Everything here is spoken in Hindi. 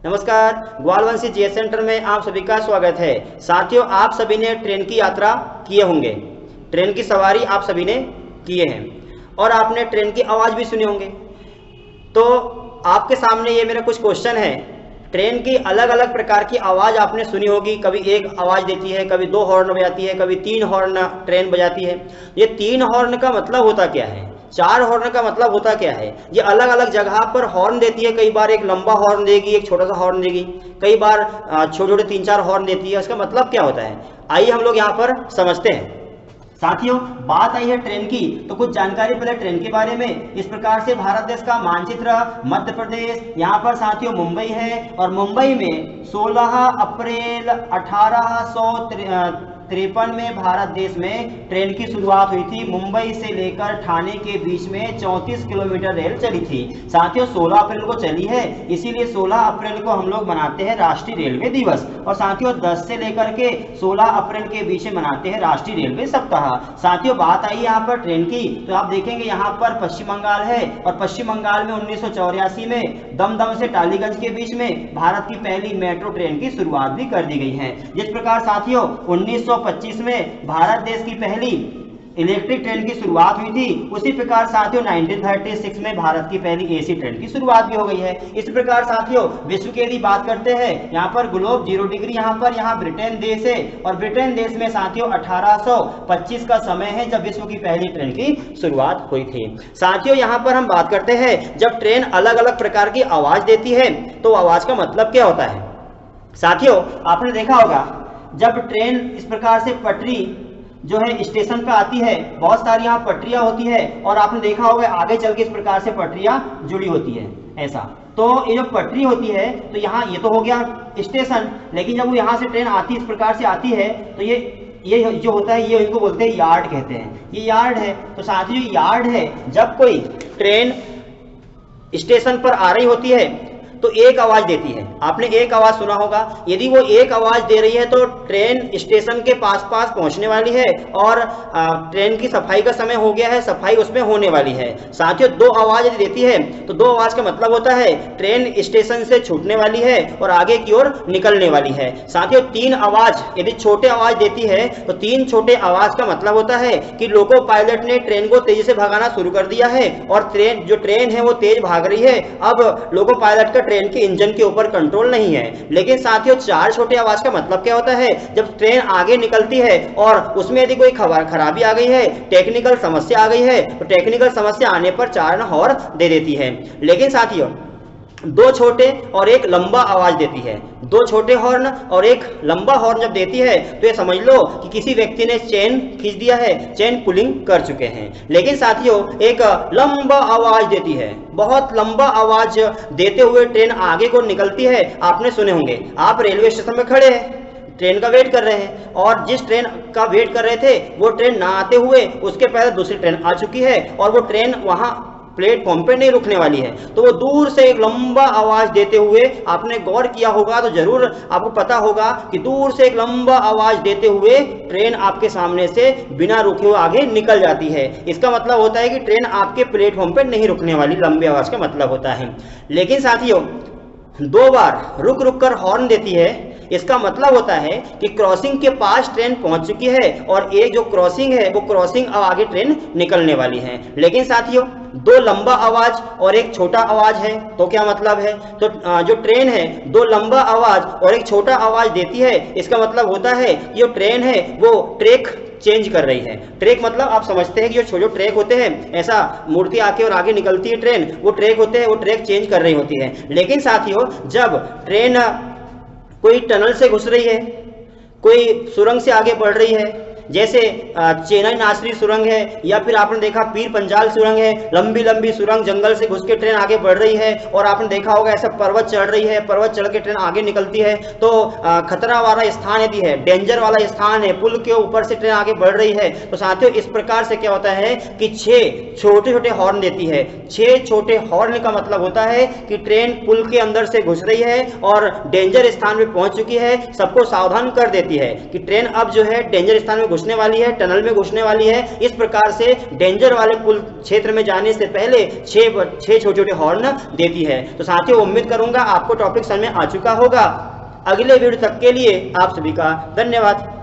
नमस्कार, ग्वालवंशी जीएस सेंटर में आप सभी का स्वागत है। साथियों, आप सभी ने ट्रेन की यात्रा किए होंगे, ट्रेन की सवारी आप सभी ने किए हैं और आपने ट्रेन की आवाज़ भी सुनी होंगे। तो आपके सामने ये मेरा कुछ क्वेश्चन है। ट्रेन की अलग अलग प्रकार की आवाज़ आपने सुनी होगी, कभी एक आवाज़ देती है, कभी दो हॉर्न बजाती है, कभी तीन हॉर्न ट्रेन बजाती है। ये तीन हॉर्न का मतलब होता क्या है, चार हॉर्न का मतलब होता क्या है? ये अलग अलग जगह पर हॉर्न देती है। कई बार एक लंबा हॉर्न देगी, एक छोटा सा हॉर्न देगी, कई बार छोटे छोटे तीन चार हॉर्न देती है। उसका मतलब क्या होता है, आइए हम लोग यहाँ पर समझते हैं। साथियों, बात आई है ट्रेन की, तो कुछ जानकारी पहले ट्रेन के बारे में। इस प्रकार से भारत देश का मानचित्र, मध्य प्रदेश, यहाँ पर साथियों मुंबई है और मुंबई में 16 अप्रैल 1853 में भारत देश में ट्रेन की शुरुआत हुई थी। मुंबई से लेकर ठाणे के बीच में 34 किलोमीटर रेल चली थी। साथियों, 16 अप्रैल को चली है, इसीलिए 16 अप्रैल को हम लोग मनाते हैं राष्ट्रीय रेलवे दिवस। और साथियों, 10 से लेकर के 16 अप्रैल के बीच में मनाते हैं राष्ट्रीय रेलवे सप्ताह। साथियों, बात आई यहाँ पर ट्रेन की, तो आप देखेंगे यहाँ पर पश्चिम बंगाल है और पश्चिम बंगाल में 1984 में दमदम से टालीगंज के बीच में भारत की पहली मेट्रो ट्रेन की शुरुआत भी कर दी गई है। जिस प्रकार साथियों 1925 में भारत देश की पहली इलेक्ट्रिक ट्रेन की शुरुआत हुई थी, उसी प्रकार साथियों 1936 में भारत की पहली एसी ट्रेन की शुरुआत भी हो गई है। इस प्रकार साथियों विश्व की यदि बात करते हैं, यहाँ पर ग्लोब 0 डिग्री, यहाँ ब्रिटेन देश है और ब्रिटेन देश में साथियों 1825 का समय है जब विश्व की पहली ट्रेन की शुरुआत हुई थी। साथियों, यहाँ पर हम बात करते हैं, जब ट्रेन अलग अलग प्रकार की आवाज देती है तो आवाज का मतलब क्या होता है। साथियों, आपने देखा होगा जब ट्रेन इस प्रकार से पटरी जो है स्टेशन पर आती है, बहुत सारी यहाँ पटरियां होती है और आपने देखा होगा आगे चल के इस प्रकार से पटरियां जुड़ी होती है ऐसा। तो ये जो पटरी होती है, तो यहाँ ये तो हो गया स्टेशन, लेकिन जब वो यहाँ से ट्रेन आती इस प्रकार से आती है तो ये जो होता है, ये इनको बोलते हैं यार्ड कहते हैं, ये यार्ड है। तो साथियों यार्ड है, जब कोई ट्रेन स्टेशन पर आ रही होती है तो एक आवाज देती है। आपने एक आवाज सुना होगा, यदि वो एक आवाज दे रही है तो ट्रेन स्टेशन के पास पहुंचने वाली है और ट्रेन की सफाई का समय हो गया है, सफाई उसमें होने वाली है। साथियों, दो आवाज यदि देती है तो दो आवाज का मतलब होता है ट्रेन स्टेशन से छूटने वाली है और आगे की ओर निकलने वाली है। साथियों, तीन आवाज यदि छोटे आवाज देती है तो तीन छोटे आवाज का मतलब होता है कि लोको पायलट ने ट्रेन को तेजी से भगाना शुरू कर दिया है और ट्रेन है वो तेज भाग रही है। अब लोको पायलट का ट्रेन के इंजन के ऊपर कंट्रोल नहीं है। लेकिन साथियों, चार छोटे आवाज का मतलब क्या होता है, जब ट्रेन आगे निकलती है और उसमें यदि कोई खराबी आ गई है, टेक्निकल समस्या आ गई है, तो टेक्निकल समस्या आने पर चार हॉर्न दे देती है। लेकिन साथियों, दो छोटे और एक लंबा आवाज देती है। दो छोटे हॉर्न और एक लंबा हॉर्न जब देती है तो ये समझ लो कि किसी व्यक्ति ने चेन खींच दिया है, चेन पुलिंग कर चुके हैं। लेकिन साथियों, एक लंबा आवाज देती है, बहुत लंबा आवाज देते हुए ट्रेन आगे को निकलती है। आपने सुने होंगे, आप रेलवे स्टेशन में खड़े हैं, ट्रेन का वेट कर रहे हैं और जिस ट्रेन का वेट कर रहे थे वो ट्रेन ना आते हुए उसके पहले दूसरी ट्रेन आ चुकी है और वो ट्रेन वहां प्लेटफॉर्म पे नहीं रुकने वाली है। तो वो दूर से एक लंबा आवाज देते हुए, आपने गौर किया होगा तो जरूर आपको पता होगा कि दूर से एक लंबा आवाज देते हुए ट्रेन आपके सामने से बिना रुके हुए आगे निकल जाती है। इसका मतलब होता है कि ट्रेन आपके प्लेटफॉर्म पे नहीं रुकने वाली, लंबी आवाज का मतलब होता है। लेकिन साथियों, दो बार रुक रुक कर हॉर्न देती है, इसका मतलब होता है कि क्रॉसिंग के पास ट्रेन पहुंच चुकी है और एक जो क्रॉसिंग है वो क्रॉसिंग अब आगे ट्रेन निकलने वाली है। लेकिन साथियों, दो लंबा आवाज और एक छोटा आवाज है तो क्या मतलब है, तो जो ट्रेन है दो लंबा आवाज और एक छोटा आवाज देती है, इसका मतलब होता है कि जो ट्रेन है वो ट्रैक चेंज कर रही है। ट्रैक मतलब आप समझते हैं कि जो छोटे ट्रैक होते हैं, ऐसा मूर्ति आके और आगे निकलती है ट्रेन, वो ट्रैक होते हैं, वो ट्रैक चेंज कर रही होती है। लेकिन साथियों, जब ट्रेन कोई टनल से घुस रही है, कोई सुरंग से आगे बढ़ रही है, जैसे चेन्नई नासरी सुरंग है या फिर आपने देखा पीर पंजाल सुरंग है, लंबी लंबी सुरंग, जंगल से घुस के ट्रेन आगे बढ़ रही है और आपने देखा होगा ऐसा पर्वत चढ़ रही है, पर्वत चढ़ के ट्रेन आगे निकलती है। तो खतरा वाला स्थान यदि है, डेंजर वाला स्थान है, पुल के ऊपर से ट्रेन आगे बढ़ रही है, तो साथियों इस प्रकार से क्या होता है कि 6 छोटे छोटे हॉर्न देती है। 6 छोटे हॉर्न का मतलब होता है कि ट्रेन पुल के अंदर से घुस रही है और डेंजर स्थान में पहुंच चुकी है, सबको सावधान कर देती है कि ट्रेन अब जो है डेंजर स्थान में घुसने वाली है, टनल में घुसने वाली है। इस प्रकार से डेंजर वाले पुल क्षेत्र में जाने से पहले 6 छोटे छोटे हॉर्न देती है। तो साथियों, उम्मीद करूंगा आपको टॉपिक समझ में आ चुका होगा। अगले वीडियो तक के लिए आप सभी का धन्यवाद।